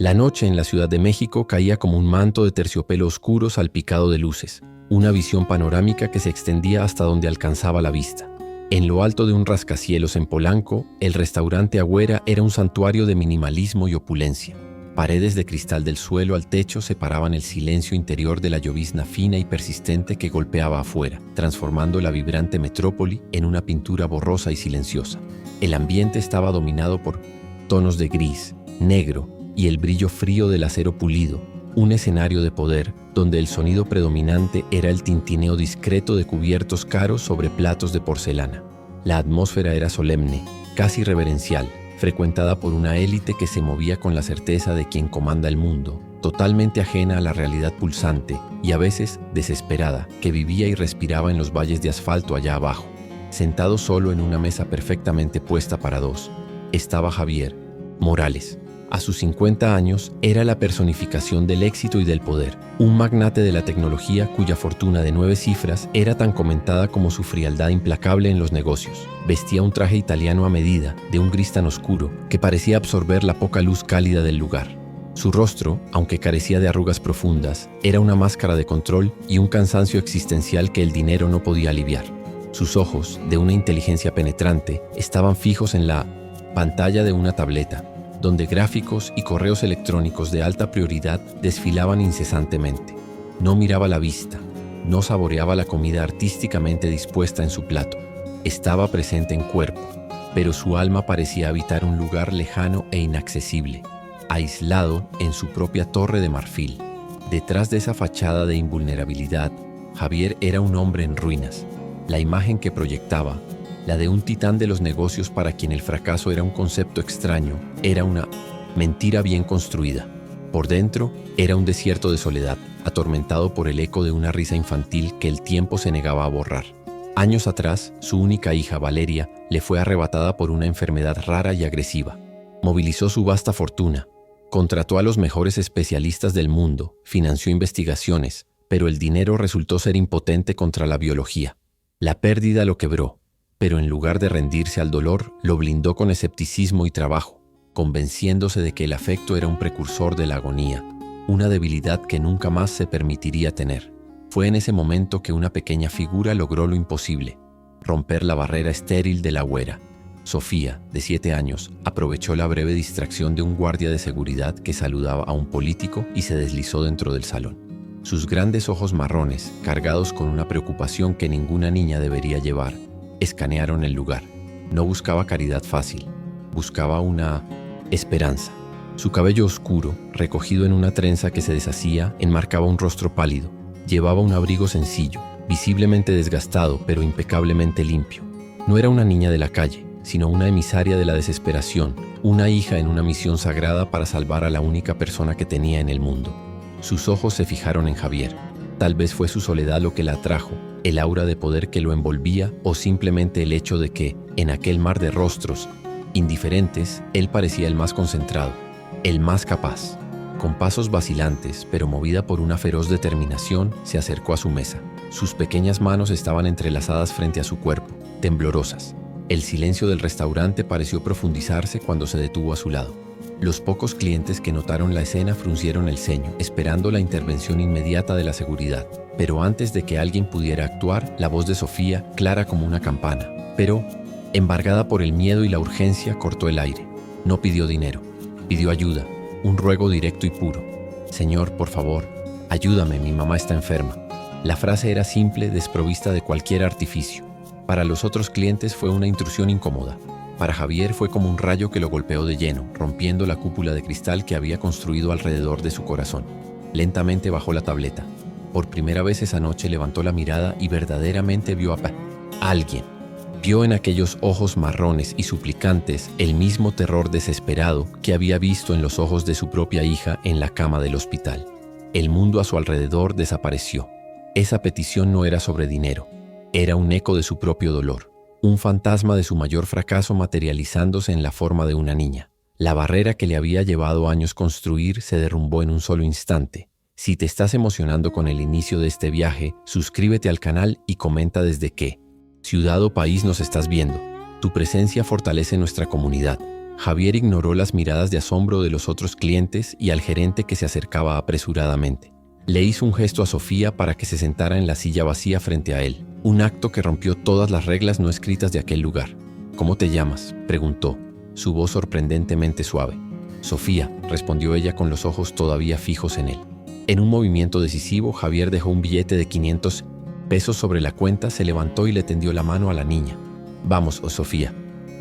La noche en la Ciudad de México caía como un manto de terciopelo oscuro salpicado de luces, una visión panorámica que se extendía hasta donde alcanzaba la vista. En lo alto de un rascacielos en Polanco, el restaurante Agüera era un santuario de minimalismo y opulencia. Paredes de cristal del suelo al techo separaban el silencio interior de la llovizna fina y persistente que golpeaba afuera, transformando la vibrante metrópoli en una pintura borrosa y silenciosa. El ambiente estaba dominado por tonos de gris, negro y el brillo frío del acero pulido, un escenario de poder donde el sonido predominante era el tintineo discreto de cubiertos caros sobre platos de porcelana. La atmósfera era solemne, casi reverencial, frecuentada por una élite que se movía con la certeza de quien comanda el mundo, totalmente ajena a la realidad pulsante y a veces desesperada que vivía y respiraba en los valles de asfalto allá abajo. Sentado solo en una mesa perfectamente puesta para dos, estaba Javier Morales. A sus 50 años era la personificación del éxito y del poder, un magnate de la tecnología cuya fortuna de 9 cifras era tan comentada como su frialdad implacable en los negocios. Vestía un traje italiano a medida, de un gris tan oscuro, que parecía absorber la poca luz cálida del lugar. Su rostro, aunque carecía de arrugas profundas, era una máscara de control y un cansancio existencial que el dinero no podía aliviar. Sus ojos, de una inteligencia penetrante, estaban fijos en la pantalla de una tableta, donde gráficos y correos electrónicos de alta prioridad desfilaban incesantemente. No miraba la vista, no saboreaba la comida artísticamente dispuesta en su plato. Estaba presente en cuerpo, pero su alma parecía habitar un lugar lejano e inaccesible, aislado en su propia torre de marfil. Detrás de esa fachada de invulnerabilidad, Javier era un hombre en ruinas. La imagen que proyectaba, la de un titán de los negocios para quien el fracaso era un concepto extraño, era una mentira bien construida. Por dentro, era un desierto de soledad, atormentado por el eco de una risa infantil que el tiempo se negaba a borrar. Años atrás, su única hija, Valeria, le fue arrebatada por una enfermedad rara y agresiva. Movilizó su vasta fortuna, contrató a los mejores especialistas del mundo, financió investigaciones, pero el dinero resultó ser impotente contra la biología. La pérdida lo quebró, pero en lugar de rendirse al dolor, lo blindó con escepticismo y trabajo, convenciéndose de que el afecto era un precursor de la agonía, una debilidad que nunca más se permitiría tener. Fue en ese momento que una pequeña figura logró lo imposible, romper la barrera estéril de la Agüera. Sofía, de 7 años, aprovechó la breve distracción de un guardia de seguridad que saludaba a un político y se deslizó dentro del salón. Sus grandes ojos marrones, cargados con una preocupación que ninguna niña debería llevar, escanearon el lugar. No buscaba caridad fácil, buscaba una esperanza. Su cabello oscuro, recogido en una trenza que se deshacía, enmarcaba un rostro pálido. Llevaba un abrigo sencillo, visiblemente desgastado pero impecablemente limpio. No era una niña de la calle, sino una emisaria de la desesperación, una hija en una misión sagrada para salvar a la única persona que tenía en el mundo. Sus ojos se fijaron en Javier. Tal vez fue su soledad lo que la atrajo, el aura de poder que lo envolvía o simplemente el hecho de que, en aquel mar de rostros indiferentes, él parecía el más concentrado, el más capaz. Con pasos vacilantes, pero movida por una feroz determinación, se acercó a su mesa. Sus pequeñas manos estaban entrelazadas frente a su cuerpo, temblorosas. El silencio del restaurante pareció profundizarse cuando se detuvo a su lado. Los pocos clientes que notaron la escena fruncieron el ceño, esperando la intervención inmediata de la seguridad. Pero antes de que alguien pudiera actuar, la voz de Sofía, clara como una campana, pero, embargada por el miedo y la urgencia, cortó el aire. No pidió dinero, pidió ayuda, un ruego directo y puro. «Señor, por favor, ayúdame, mi mamá está enferma». La frase era simple, desprovista de cualquier artificio. Para los otros clientes fue una intrusión incómoda. Para Javier fue como un rayo que lo golpeó de lleno, rompiendo la cúpula de cristal que había construido alrededor de su corazón. Lentamente bajó la tableta. Por primera vez esa noche levantó la mirada y verdaderamente vio a alguien. Vio en aquellos ojos marrones y suplicantes el mismo terror desesperado que había visto en los ojos de su propia hija en la cama del hospital. El mundo a su alrededor desapareció. Esa petición no era sobre dinero, era un eco de su propio dolor. Un fantasma de su mayor fracaso materializándose en la forma de una niña. La barrera que le había llevado años construir se derrumbó en un solo instante. Si te estás emocionando con el inicio de este viaje, suscríbete al canal y comenta desde qué ciudad o país nos estás viendo. Tu presencia fortalece nuestra comunidad. Javier ignoró las miradas de asombro de los otros clientes y al gerente que se acercaba apresuradamente. Le hizo un gesto a Sofía para que se sentara en la silla vacía frente a él, un acto que rompió todas las reglas no escritas de aquel lugar. «¿Cómo te llamas?», preguntó, su voz sorprendentemente suave. «Sofía», respondió ella con los ojos todavía fijos en él. En un movimiento decisivo, Javier dejó un billete de 500 pesos sobre la cuenta, se levantó y le tendió la mano a la niña. «Vamos, Sofía,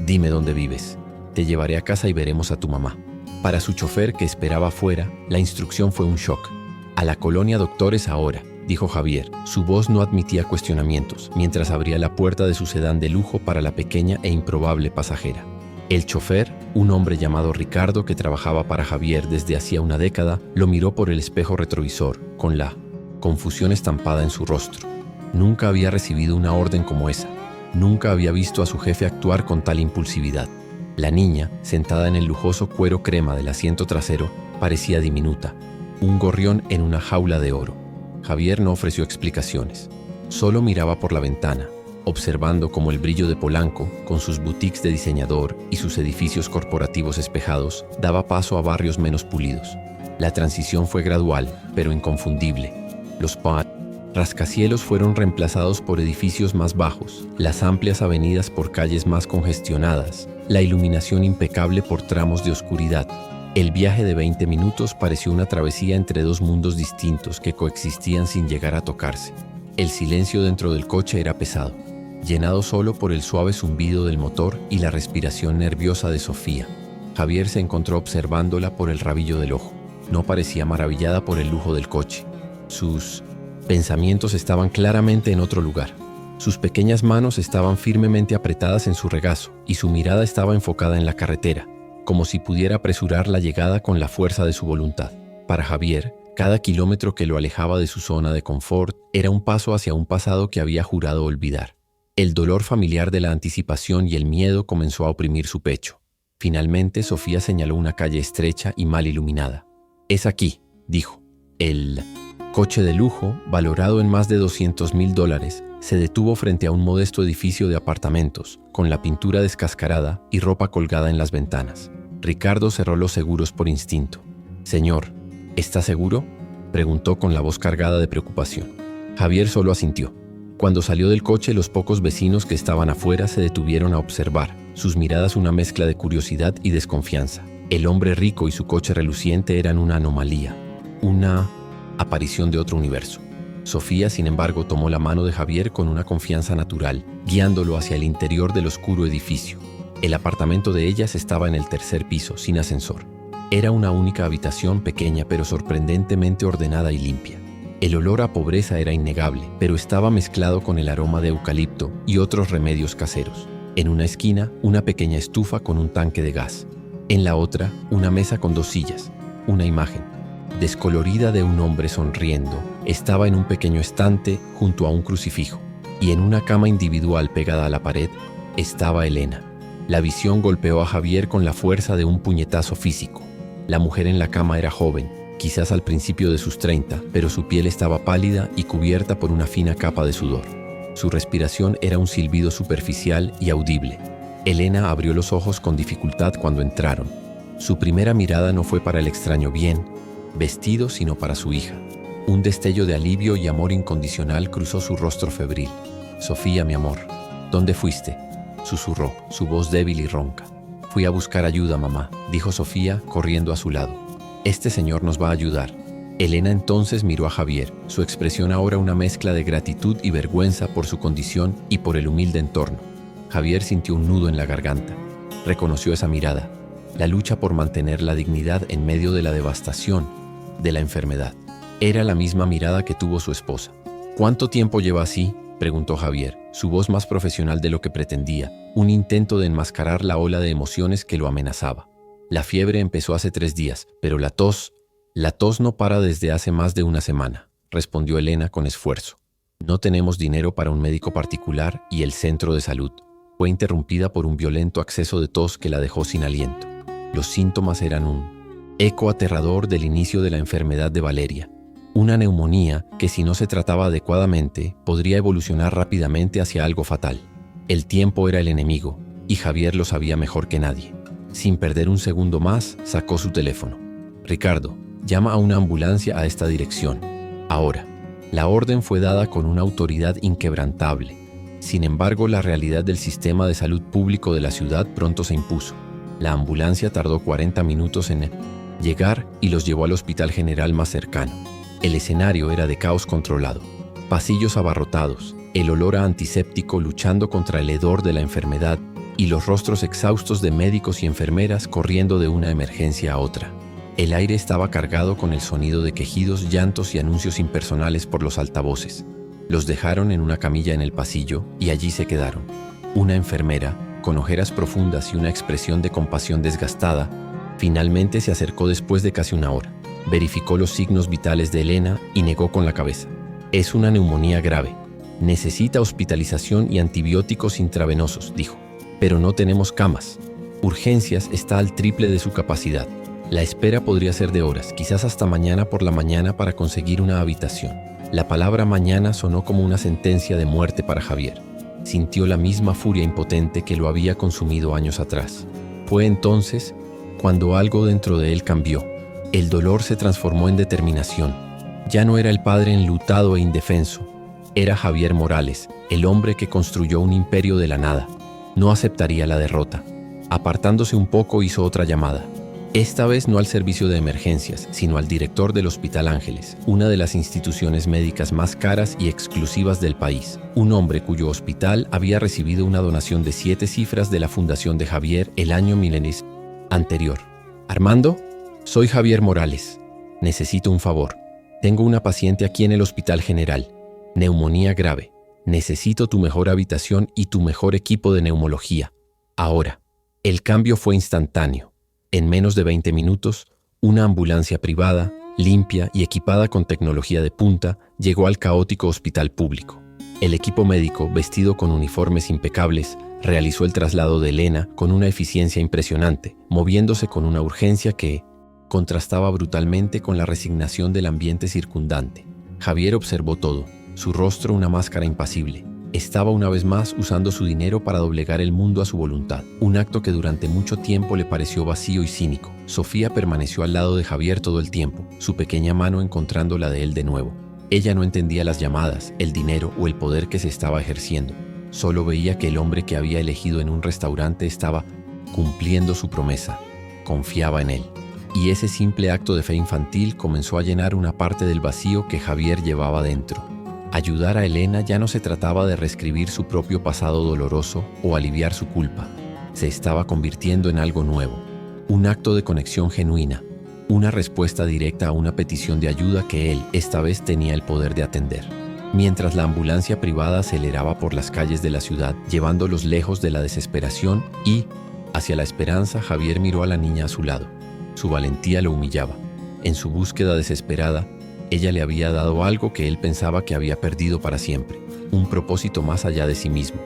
dime dónde vives. Te llevaré a casa y veremos a tu mamá». Para su chofer, que esperaba afuera, la instrucción fue un shock. «A la colonia Doctores ahora», dijo Javier. Su voz no admitía cuestionamientos, mientras abría la puerta de su sedán de lujo para la pequeña e improbable pasajera. El chofer, un hombre llamado Ricardo que trabajaba para Javier desde hacía una década, lo miró por el espejo retrovisor, con la confusión estampada en su rostro. Nunca había recibido una orden como esa. Nunca había visto a su jefe actuar con tal impulsividad. La niña, sentada en el lujoso cuero crema del asiento trasero, parecía diminuta, un gorrión en una jaula de oro. Javier no ofreció explicaciones. Solo miraba por la ventana, observando cómo el brillo de Polanco, con sus boutiques de diseñador y sus edificios corporativos espejados, daba paso a barrios menos pulidos. La transición fue gradual, pero inconfundible. Los rascacielos fueron reemplazados por edificios más bajos, las amplias avenidas por calles más congestionadas, la iluminación impecable por tramos de oscuridad. El viaje de 20 minutos pareció una travesía entre dos mundos distintos que coexistían sin llegar a tocarse. El silencio dentro del coche era pesado, llenado solo por el suave zumbido del motor y la respiración nerviosa de Sofía. Javier se encontró observándola por el rabillo del ojo. No parecía maravillada por el lujo del coche. Sus pensamientos estaban claramente en otro lugar. Sus pequeñas manos estaban firmemente apretadas en su regazo y su mirada estaba enfocada en la carretera, como si pudiera apresurar la llegada con la fuerza de su voluntad. Para Javier, cada kilómetro que lo alejaba de su zona de confort era un paso hacia un pasado que había jurado olvidar. El dolor familiar de la anticipación y el miedo comenzó a oprimir su pecho. Finalmente, Sofía señaló una calle estrecha y mal iluminada. «Es aquí», dijo. El coche de lujo, valorado en más de $200,000, se detuvo frente a un modesto edificio de apartamentos, con la pintura descascarada y ropa colgada en las ventanas. Ricardo cerró los seguros por instinto. «Señor, ¿está seguro?», preguntó con la voz cargada de preocupación. Javier solo asintió. Cuando salió del coche, los pocos vecinos que estaban afuera se detuvieron a observar, sus miradas una mezcla de curiosidad y desconfianza. El hombre rico y su coche reluciente eran una anomalía, una aparición de otro universo. Sofía, sin embargo, tomó la mano de Javier con una confianza natural, guiándolo hacia el interior del oscuro edificio. El apartamento de ellas estaba en el tercer piso, sin ascensor. Era una única habitación pequeña pero sorprendentemente ordenada y limpia. El olor a pobreza era innegable, pero estaba mezclado con el aroma de eucalipto y otros remedios caseros. En una esquina, una pequeña estufa con un tanque de gas. En la otra, una mesa con 2 sillas. Una imagen descolorida de un hombre sonriendo estaba en un pequeño estante junto a un crucifijo. Y en una cama individual pegada a la pared estaba Elena. La visión golpeó a Javier con la fuerza de un puñetazo físico. La mujer en la cama era joven, quizás al principio de sus 30, pero su piel estaba pálida y cubierta por una fina capa de sudor. Su respiración era un silbido superficial y audible. Elena abrió los ojos con dificultad cuando entraron. Su primera mirada no fue para el extraño bien vestido, sino para su hija. Un destello de alivio y amor incondicional cruzó su rostro febril. «Sofía, mi amor, ¿dónde fuiste?», susurró, su voz débil y ronca. «Fui a buscar ayuda, mamá», dijo Sofía, corriendo a su lado. «Este señor nos va a ayudar». Elena entonces miró a Javier, su expresión ahora una mezcla de gratitud y vergüenza por su condición y por el humilde entorno. Javier sintió un nudo en la garganta. Reconoció esa mirada, la lucha por mantener la dignidad en medio de la devastación, de la enfermedad. Era la misma mirada que tuvo su esposa. «¿Cuánto tiempo lleva así?», preguntó Javier, su voz más profesional de lo que pretendía, un intento de enmascarar la ola de emociones que lo amenazaba. «La fiebre empezó hace 3 días, pero la tos no para desde hace más de una semana», respondió Elena con esfuerzo. «No tenemos dinero para un médico particular y el centro de salud». Fue interrumpida por un violento acceso de tos que la dejó sin aliento. Los síntomas eran un eco aterrador del inicio de la enfermedad de Valeria. Una neumonía que, si no se trataba adecuadamente, podría evolucionar rápidamente hacia algo fatal. El tiempo era el enemigo, y Javier lo sabía mejor que nadie. Sin perder un segundo más, sacó su teléfono. Ricardo, llama a una ambulancia a esta dirección. Ahora. La orden fue dada con una autoridad inquebrantable. Sin embargo, la realidad del sistema de salud público de la ciudad pronto se impuso. La ambulancia tardó 40 minutos en llegar y los llevó al hospital general más cercano. El escenario era de caos controlado. Pasillos abarrotados, el olor a antiséptico luchando contra el hedor de la enfermedad y los rostros exhaustos de médicos y enfermeras corriendo de una emergencia a otra. El aire estaba cargado con el sonido de quejidos, llantos y anuncios impersonales por los altavoces. Los dejaron en una camilla en el pasillo y allí se quedaron. Una enfermera, con ojeras profundas y una expresión de compasión desgastada, finalmente se acercó después de casi una hora. Verificó los signos vitales de Elena y negó con la cabeza. Es una neumonía grave. Necesita hospitalización y antibióticos intravenosos, dijo. Pero no tenemos camas. Urgencias está al triple de su capacidad. La espera podría ser de horas, quizás hasta mañana por la mañana para conseguir una habitación. La palabra mañana sonó como una sentencia de muerte para Javier. Sintió la misma furia impotente que lo había consumido años atrás. Fue entonces cuando algo dentro de él cambió. El dolor se transformó en determinación. Ya no era el padre enlutado e indefenso. Era Javier Morales, el hombre que construyó un imperio de la nada. No aceptaría la derrota. Apartándose un poco, hizo otra llamada. Esta vez no al servicio de emergencias, sino al director del Hospital Ángeles, una de las instituciones médicas más caras y exclusivas del país. Un hombre cuyo hospital había recibido una donación de 7 cifras de la fundación de Javier el año milenis anterior. Armando, soy Javier Morales. Necesito un favor. Tengo una paciente aquí en el Hospital General. Neumonía grave. Necesito tu mejor habitación y tu mejor equipo de neumología. Ahora. El cambio fue instantáneo. En menos de 20 minutos, una ambulancia privada, limpia y equipada con tecnología de punta, llegó al caótico hospital público. El equipo médico, vestido con uniformes impecables, realizó el traslado de Elena con una eficiencia impresionante, moviéndose con una urgencia que contrastaba brutalmente con la resignación del ambiente circundante. Javier observó todo, su rostro una máscara impasible. Estaba una vez más usando su dinero para doblegar el mundo a su voluntad, un acto que durante mucho tiempo le pareció vacío y cínico. Sofía permaneció al lado de Javier todo el tiempo, su pequeña mano encontrando la de él de nuevo. Ella no entendía las llamadas, el dinero o el poder que se estaba ejerciendo. Solo veía que el hombre que había elegido en un restaurante estaba cumpliendo su promesa. Confiaba en él. Y ese simple acto de fe infantil comenzó a llenar una parte del vacío que Javier llevaba dentro. Ayudar a Elena ya no se trataba de reescribir su propio pasado doloroso o aliviar su culpa. Se estaba convirtiendo en algo nuevo, un acto de conexión genuina, una respuesta directa a una petición de ayuda que él, esta vez, tenía el poder de atender. Mientras la ambulancia privada aceleraba por las calles de la ciudad, llevándolos lejos de la desesperación y hacia la esperanza, Javier miró a la niña a su lado. Su valentía lo humillaba. En su búsqueda desesperada, ella le había dado algo que él pensaba que había perdido para siempre, un propósito más allá de sí mismo.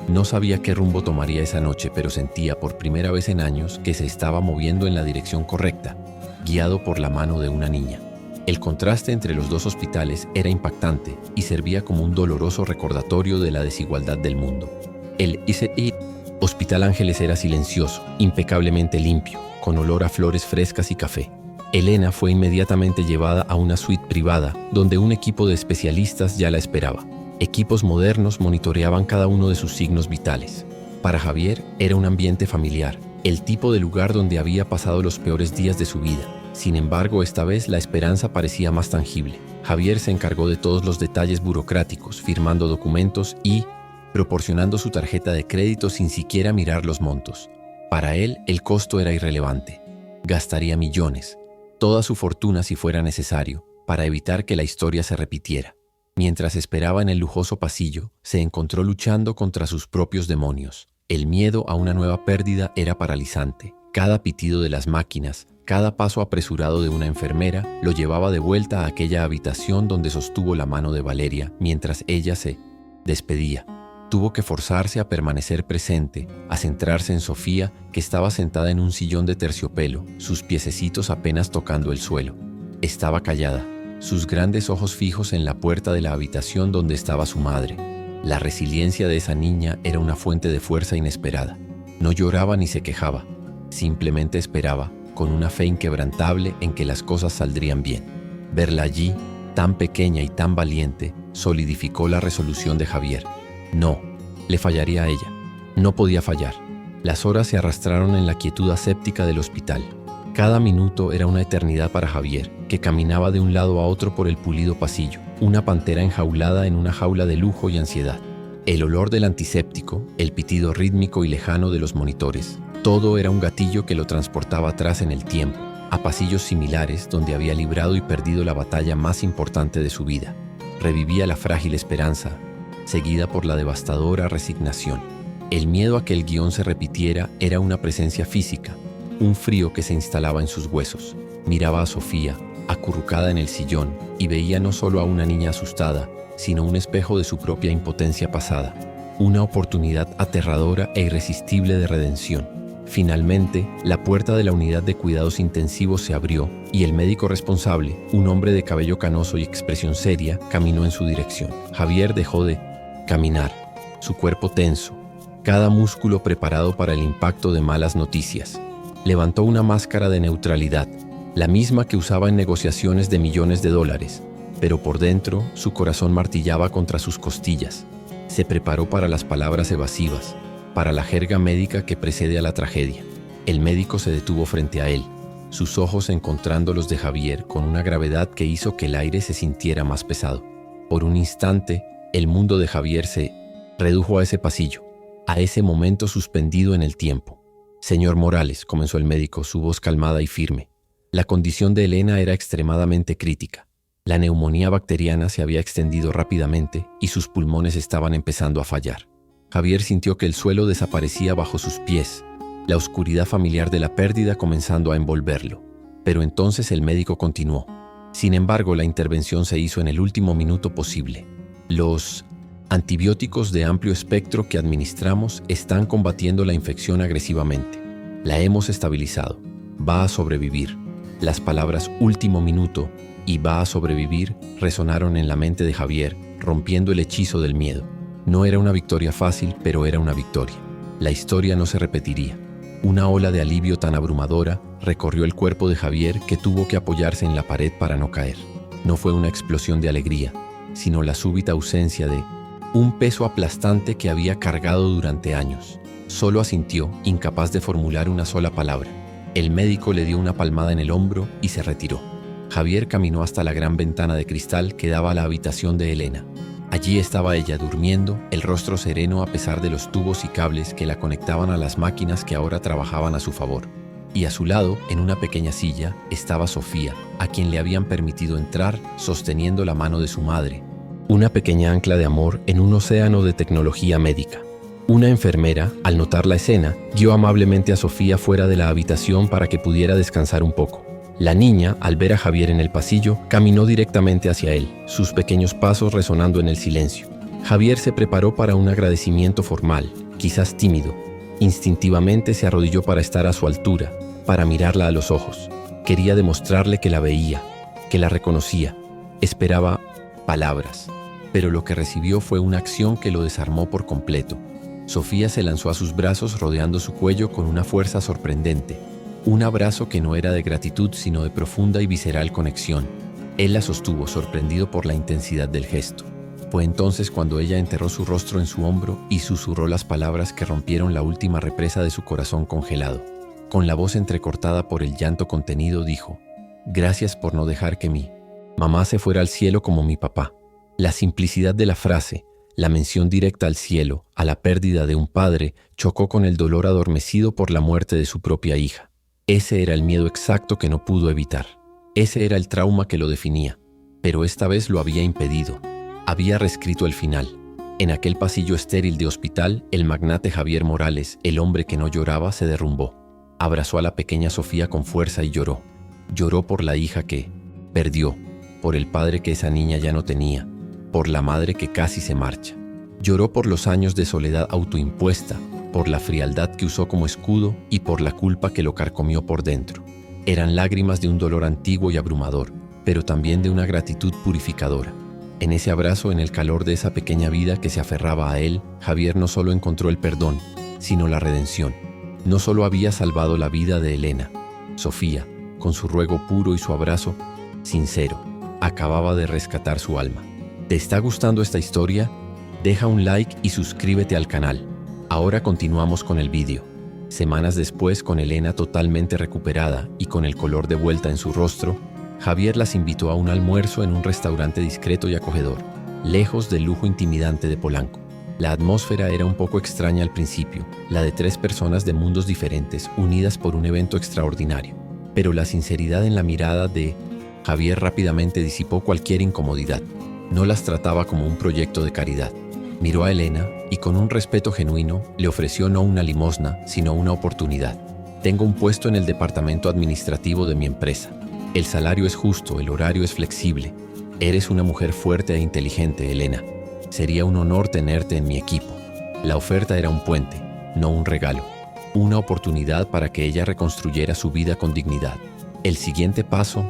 No sabía qué rumbo tomaría esa noche, pero sentía por primera vez en años que se estaba moviendo en la dirección correcta, guiado por la mano de una niña. El contraste entre los dos hospitales era impactante y servía como un doloroso recordatorio de la desigualdad del mundo. El Hospital Ángeles era silencioso, impecablemente limpio, con olor a flores frescas y café. Elena fue inmediatamente llevada a una suite privada, donde un equipo de especialistas ya la esperaba. Equipos modernos monitoreaban cada uno de sus signos vitales. Para Javier era un ambiente familiar, el tipo de lugar donde había pasado los peores días de su vida. Sin embargo, esta vez la esperanza parecía más tangible. Javier se encargó de todos los detalles burocráticos, firmando documentos y proporcionando su tarjeta de crédito sin siquiera mirar los montos. Para él, el costo era irrelevante. Gastaría millones, toda su fortuna si fuera necesario, para evitar que la historia se repitiera. Mientras esperaba en el lujoso pasillo, se encontró luchando contra sus propios demonios. El miedo a una nueva pérdida era paralizante. Cada pitido de las máquinas, cada paso apresurado de una enfermera, lo llevaba de vuelta a aquella habitación donde sostuvo la mano de Valeria mientras ella se despedía. Tuvo que forzarse a permanecer presente, a centrarse en Sofía, que estaba sentada en un sillón de terciopelo, sus piececitos apenas tocando el suelo. Estaba callada, sus grandes ojos fijos en la puerta de la habitación donde estaba su madre. La resiliencia de esa niña era una fuente de fuerza inesperada. No lloraba ni se quejaba. Simplemente esperaba, con una fe inquebrantable en que las cosas saldrían bien. Verla allí, tan pequeña y tan valiente, solidificó la resolución de Javier. No, le fallaría a ella. No podía fallar. Las horas se arrastraron en la quietud aséptica del hospital. Cada minuto era una eternidad para Javier, que caminaba de un lado a otro por el pulido pasillo, una pantera enjaulada en una jaula de lujo y ansiedad. El olor del antiséptico, el pitido rítmico y lejano de los monitores, todo era un gatillo que lo transportaba atrás en el tiempo, a pasillos similares donde había librado y perdido la batalla más importante de su vida. Revivía la frágil esperanza, seguida por la devastadora resignación. El miedo a que el guión se repitiera era una presencia física, un frío que se instalaba en sus huesos. Miraba a Sofía, acurrucada en el sillón, y veía no solo a una niña asustada, sino un espejo de su propia impotencia pasada, una oportunidad aterradora e irresistible de redención. Finalmente, la puerta de la unidad de cuidados intensivos se abrió y el médico responsable, un hombre de cabello canoso y expresión seria, caminó en su dirección. Javier dejó de caminar, su cuerpo tenso, cada músculo preparado para el impacto de malas noticias. Levantó una máscara de neutralidad, la misma que usaba en negociaciones de millones de dólares, pero por dentro su corazón martillaba contra sus costillas. Se preparó para las palabras evasivas, para la jerga médica que precede a la tragedia. El médico se detuvo frente a él, sus ojos encontrando los de Javier con una gravedad que hizo que el aire se sintiera más pesado. Por un instante, el mundo de Javier se redujo a ese pasillo, a ese momento suspendido en el tiempo. «Señor Morales», comenzó el médico, su voz calmada y firme. La condición de Elena era extremadamente crítica. La neumonía bacteriana se había extendido rápidamente y sus pulmones estaban empezando a fallar. Javier sintió que el suelo desaparecía bajo sus pies, la oscuridad familiar de la pérdida comenzando a envolverlo. Pero entonces el médico continuó. Sin embargo, la intervención se hizo en el último minuto posible. Los antibióticos de amplio espectro que administramos están combatiendo la infección agresivamente. La hemos estabilizado. Va a sobrevivir. Las palabras último minuto y va a sobrevivir resonaron en la mente de Javier, rompiendo el hechizo del miedo. No era una victoria fácil, pero era una victoria. La historia no se repetiría. Una ola de alivio tan abrumadora recorrió el cuerpo de Javier que tuvo que apoyarse en la pared para no caer. No fue una explosión de alegría, sino la súbita ausencia de un peso aplastante que había cargado durante años. Solo asintió, incapaz de formular una sola palabra. El médico le dio una palmada en el hombro y se retiró. Javier caminó hasta la gran ventana de cristal que daba a la habitación de Elena. Allí estaba ella durmiendo, el rostro sereno a pesar de los tubos y cables que la conectaban a las máquinas que ahora trabajaban a su favor. Y a su lado, en una pequeña silla, estaba Sofía, a quien le habían permitido entrar sosteniendo la mano de su madre. Una pequeña ancla de amor en un océano de tecnología médica. Una enfermera, al notar la escena, guió amablemente a Sofía fuera de la habitación para que pudiera descansar un poco. La niña, al ver a Javier en el pasillo, caminó directamente hacia él, sus pequeños pasos resonando en el silencio. Javier se preparó para un agradecimiento formal, quizás tímido. Instintivamente se arrodilló para estar a su altura, para mirarla a los ojos. Quería demostrarle que la veía, que la reconocía. Esperaba palabras, pero lo que recibió fue una acción que lo desarmó por completo. Sofía se lanzó a sus brazos rodeando su cuello con una fuerza sorprendente. Un abrazo que no era de gratitud sino de profunda y visceral conexión. Él la sostuvo, sorprendido por la intensidad del gesto. Fue entonces cuando ella enterró su rostro en su hombro y susurró las palabras que rompieron la última represa de su corazón congelado. Con la voz entrecortada por el llanto contenido dijo: «Gracias por no dejar que mi mamá se fuera al cielo como mi papá». La simplicidad de la frase, la mención directa al cielo, a la pérdida de un padre, chocó con el dolor adormecido por la muerte de su propia hija. Ese era el miedo exacto que no pudo evitar. Ese era el trauma que lo definía. Pero esta vez lo había impedido. Había reescrito el final. En aquel pasillo estéril de hospital, el magnate Javier Morales, el hombre que no lloraba, se derrumbó. Abrazó a la pequeña Sofía con fuerza y lloró. Lloró por la hija que perdió, por el padre que esa niña ya no tenía, por la madre que casi se marcha. Lloró por los años de soledad autoimpuesta, por la frialdad que usó como escudo y por la culpa que lo carcomió por dentro. Eran lágrimas de un dolor antiguo y abrumador, pero también de una gratitud purificadora. En ese abrazo, en el calor de esa pequeña vida que se aferraba a él, Javier no solo encontró el perdón, sino la redención. No solo había salvado la vida de Elena, Sofía, con su ruego puro y su abrazo sincero, acababa de rescatar su alma. ¿Te está gustando esta historia? Deja un like y suscríbete al canal. Ahora continuamos con el vídeo. Semanas después, con Elena totalmente recuperada y con el color de vuelta en su rostro, Javier las invitó a un almuerzo en un restaurante discreto y acogedor, lejos del lujo intimidante de Polanco. La atmósfera era un poco extraña al principio, la de 3 personas de mundos diferentes unidas por un evento extraordinario. Pero la sinceridad en la mirada de Javier rápidamente disipó cualquier incomodidad. No las trataba como un proyecto de caridad. Miró a Elena y con un respeto genuino le ofreció no una limosna, sino una oportunidad. Tengo un puesto en el departamento administrativo de mi empresa. El salario es justo, el horario es flexible. Eres una mujer fuerte e inteligente, Elena. Sería un honor tenerte en mi equipo. La oferta era un puente, no un regalo. Una oportunidad para que ella reconstruyera su vida con dignidad. El siguiente paso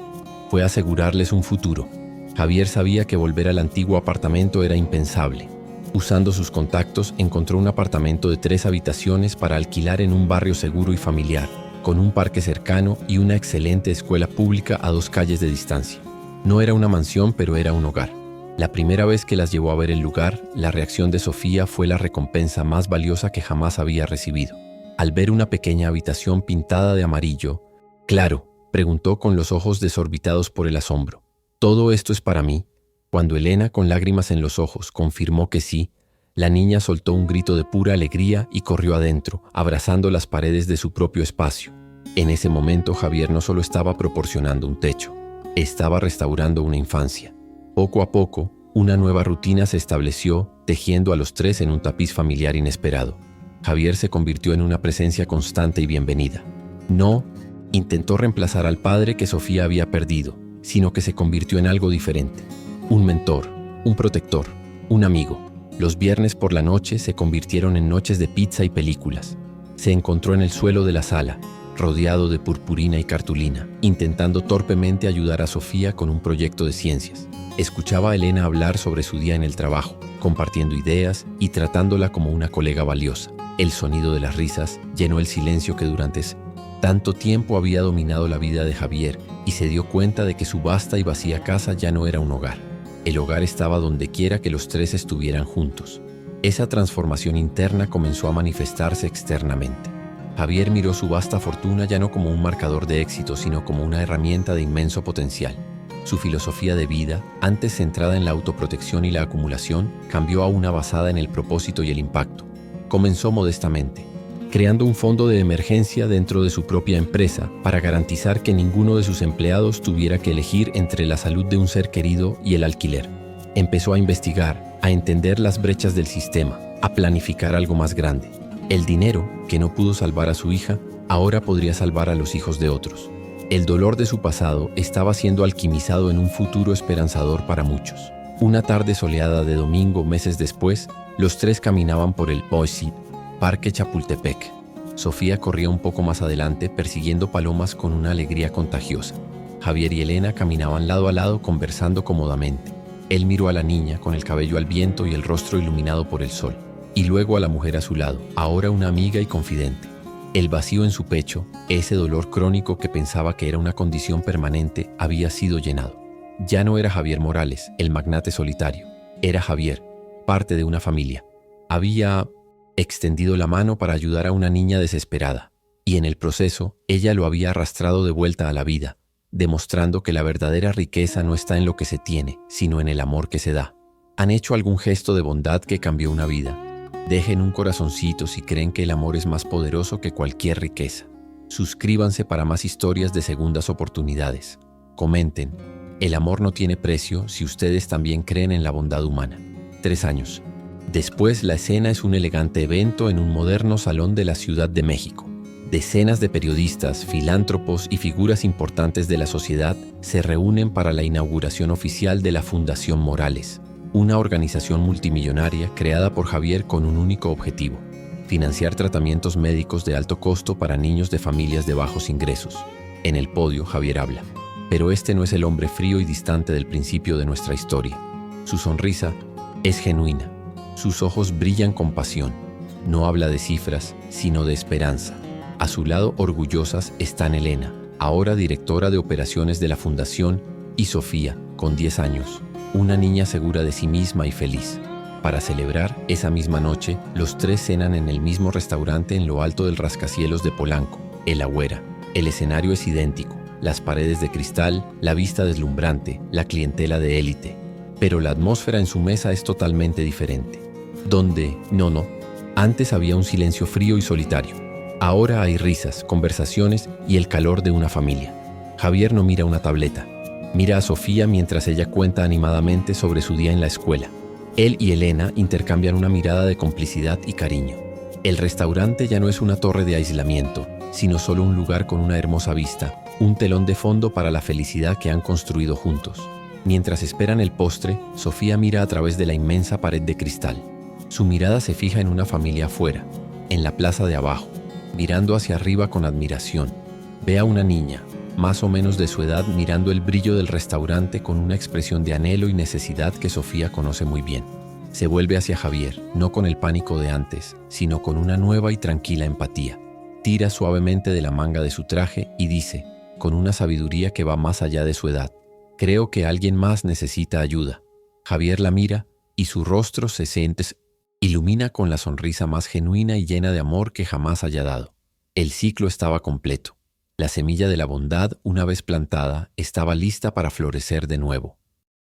fue asegurarles un futuro. Javier sabía que volver al antiguo apartamento era impensable. Usando sus contactos, encontró un apartamento de 3 habitaciones para alquilar en un barrio seguro y familiar, con un parque cercano y una excelente escuela pública a 2 calles de distancia. No era una mansión, pero era un hogar. La primera vez que las llevó a ver el lugar, la reacción de Sofía fue la recompensa más valiosa que jamás había recibido. Al ver una pequeña habitación pintada de amarillo, «Claro», preguntó con los ojos desorbitados por el asombro. «¿Todo esto es para mí?» Cuando Elena, con lágrimas en los ojos, confirmó que sí, la niña soltó un grito de pura alegría y corrió adentro, abrazando las paredes de su propio espacio. En ese momento, Javier no solo estaba proporcionando un techo, estaba restaurando una infancia. Poco a poco, una nueva rutina se estableció, tejiendo a los 3 en un tapiz familiar inesperado. Javier se convirtió en una presencia constante y bienvenida. No intentó reemplazar al padre que Sofía había perdido, sino que se convirtió en algo diferente. Un mentor, un protector, un amigo. Los viernes por la noche se convirtieron en noches de pizza y películas. Se encontró en el suelo de la sala, rodeado de purpurina y cartulina, intentando torpemente ayudar a Sofía con un proyecto de ciencias. Escuchaba a Elena hablar sobre su día en el trabajo, compartiendo ideas y tratándola como una colega valiosa. El sonido de las risas llenó el silencio que durante tanto tiempo había dominado la vida de Javier, y se dio cuenta de que su vasta y vacía casa ya no era un hogar. El hogar estaba donde quiera que los 3 estuvieran juntos. Esa transformación interna comenzó a manifestarse externamente. Javier miró su vasta fortuna ya no como un marcador de éxito, sino como una herramienta de inmenso potencial. Su filosofía de vida, antes centrada en la autoprotección y la acumulación, cambió a una basada en el propósito y el impacto. Comenzó modestamente, creando un fondo de emergencia dentro de su propia empresa para garantizar que ninguno de sus empleados tuviera que elegir entre la salud de un ser querido y el alquiler. Empezó a investigar, a entender las brechas del sistema, a planificar algo más grande. El dinero, que no pudo salvar a su hija, ahora podría salvar a los hijos de otros. El dolor de su pasado estaba siendo alquimizado en un futuro esperanzador para muchos. Una tarde soleada de domingo, meses después, los 3 caminaban por el Parque Chapultepec. Sofía corría un poco más adelante, persiguiendo palomas con una alegría contagiosa. Javier y Elena caminaban lado a lado, conversando cómodamente. Él miró a la niña, con el cabello al viento y el rostro iluminado por el sol, y luego a la mujer a su lado, ahora una amiga y confidente. El vacío en su pecho, ese dolor crónico que pensaba que era una condición permanente, había sido llenado. Ya no era Javier Morales, el magnate solitario. Era Javier, parte de una familia. Había extendido la mano para ayudar a una niña desesperada, y en el proceso, ella lo había arrastrado de vuelta a la vida, demostrando que la verdadera riqueza no está en lo que se tiene, sino en el amor que se da. ¿Han hecho algún gesto de bondad que cambió una vida? Dejen un corazoncito si creen que el amor es más poderoso que cualquier riqueza. Suscríbanse para más historias de segundas oportunidades. Comenten. El amor no tiene precio si ustedes también creen en la bondad humana. 3 años. Después, la escena es un elegante evento en un moderno salón de la Ciudad de México. Decenas de periodistas, filántropos y figuras importantes de la sociedad se reúnen para la inauguración oficial de la Fundación Morales, una organización multimillonaria creada por Javier con un único objetivo: financiar tratamientos médicos de alto costo para niños de familias de bajos ingresos. En el podio, Javier habla. Pero este no es el hombre frío y distante del principio de nuestra historia. Su sonrisa es genuina. Sus ojos brillan con pasión. No habla de cifras, sino de esperanza. A su lado, orgullosas, están Elena, ahora directora de operaciones de la fundación, y Sofía, con 10 años, una niña segura de sí misma y feliz. Para celebrar, esa misma noche, los tres cenan en el mismo restaurante en lo alto del rascacielos de Polanco, El Agüera. El escenario es idéntico, las paredes de cristal, la vista deslumbrante, la clientela de élite. Pero la atmósfera en su mesa es totalmente diferente. Donde, no, antes había un silencio frío y solitario. Ahora hay risas, conversaciones y el calor de una familia. Javier no mira una tableta. Mira a Sofía mientras ella cuenta animadamente sobre su día en la escuela. Él y Elena intercambian una mirada de complicidad y cariño. El restaurante ya no es una torre de aislamiento, sino solo un lugar con una hermosa vista, un telón de fondo para la felicidad que han construido juntos. Mientras esperan el postre, Sofía mira a través de la inmensa pared de cristal. Su mirada se fija en una familia afuera, en la plaza de abajo, mirando hacia arriba con admiración. Ve a una niña, más o menos de su edad, mirando el brillo del restaurante con una expresión de anhelo y necesidad que Sofía conoce muy bien. Se vuelve hacia Javier, no con el pánico de antes, sino con una nueva y tranquila empatía. Tira suavemente de la manga de su traje y dice, con una sabiduría que va más allá de su edad, «Creo que alguien más necesita ayuda». Javier la mira y su rostro se ilumina con la sonrisa más genuina y llena de amor que jamás haya dado. El ciclo estaba completo. La semilla de la bondad, una vez plantada, estaba lista para florecer de nuevo.